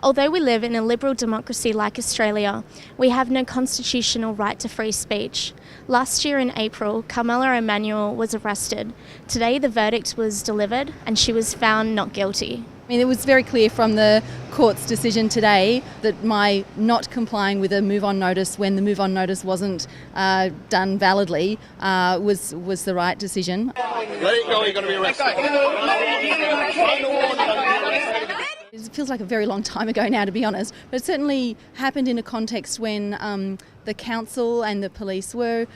Although we live in a liberal democracy like Australia, we have no constitutional right to free speech. Last year in April, Kamala Emanuel was arrested. Today the verdict was delivered and she was found not guilty. I mean, it was very clear from the court's decision today that my not complying with a move-on notice when the move-on notice wasn't done validly was the right decision. Let it go, you're going to be arrested. It feels like a very long time ago now, to be honest, but it certainly happened in a context when the council and the police were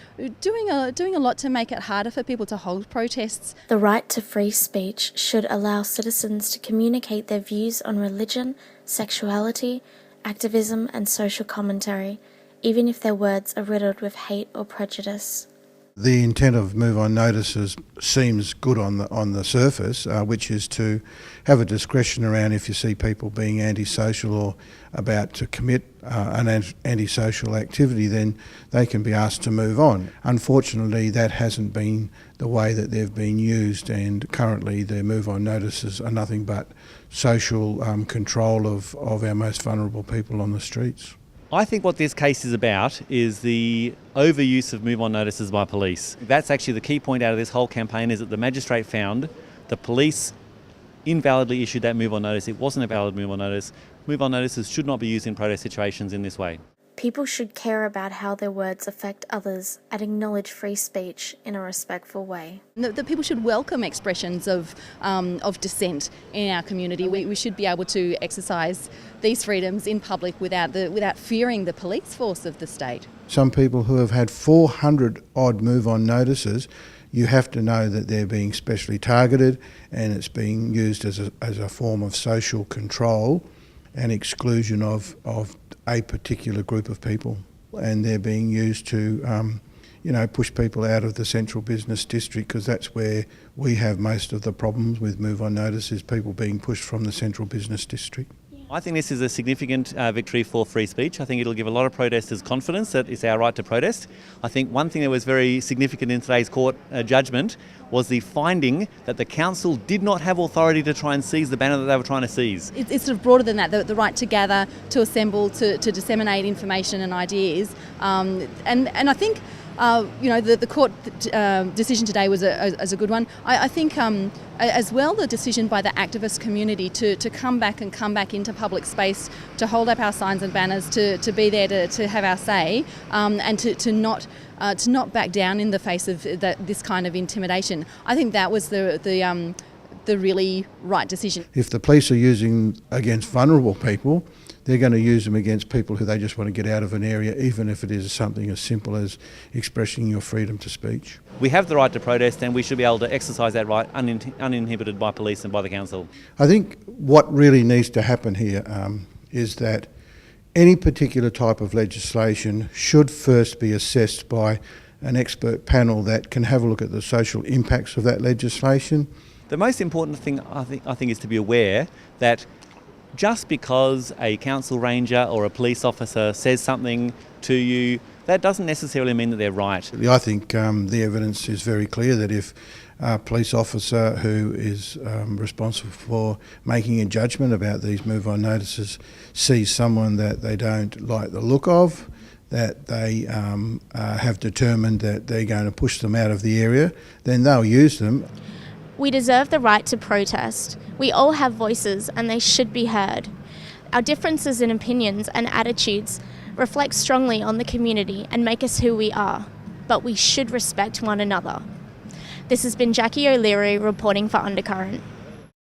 doing a lot to make it harder for people to hold protests. The right to free speech should allow citizens to communicate their views on religion, sexuality, activism and social commentary, even if their words are riddled with hate or prejudice. The intent of move-on notices seems good on the surface, which is to have a discretion around if you see people being antisocial or about to commit an antisocial activity, then they can be asked to move on. Unfortunately, that hasn't been the way that they've been used, and currently the move-on notices are nothing but social control of our most vulnerable people on the streets. I think what this case is about is the overuse of move-on notices by police. That's actually the key point out of this whole campaign, is that the magistrate found the police invalidly issued that move-on notice. It wasn't a valid move-on notice. Move-on notices should not be used in protest situations in this way. People should care about how their words affect others and acknowledge free speech in a respectful way. That people should welcome expressions of dissent in our community. We should be able to exercise these freedoms in public without fearing the police force of the state. Some people who have had 400 odd move-on notices, you have to know that they're being specially targeted and it's being used as a form of social control and exclusion of a particular group of people, and they're being used to push people out of the central business district, because that's where we have most of the problems with move-on notices, people being pushed from the central business district. I think this is a significant victory for free speech. I think it'll give a lot of protesters confidence that it's our right to protest. I think one thing that was very significant in today's court judgment was the finding that the council did not have authority to try and seize the banner that they were trying to seize. It's sort of broader than that, the right to gather, to assemble, to disseminate information and ideas. And I think the court decision today was a good one. I think as well the decision by the activist community to come back into public space, to hold up our signs and banners, to be there to have our say, and to not back down in the face of this kind of intimidation. I think that was the really right decision. If the police are using against vulnerable people, they're going to use them against people who they just want to get out of an area, even if it is something as simple as expressing your freedom to speech. We have the right to protest and we should be able to exercise that right uninhibited by police and by the council. I think what really needs to happen here is that any particular type of legislation should first be assessed by an expert panel that can have a look at the social impacts of that legislation. The most important thing I think is to be aware that just because a council ranger or a police officer says something to you, that doesn't necessarily mean that they're right. I think the evidence is very clear that if a police officer who is responsible for making a judgment about these move-on notices sees someone that they don't like the look of, that they have determined that they're going to push them out of the area, then they'll use them. We deserve the right to protest. We all have voices and they should be heard. Our differences in opinions and attitudes reflect strongly on the community and make us who we are, but we should respect one another. This has been Jackie O'Leary reporting for Undercurrent.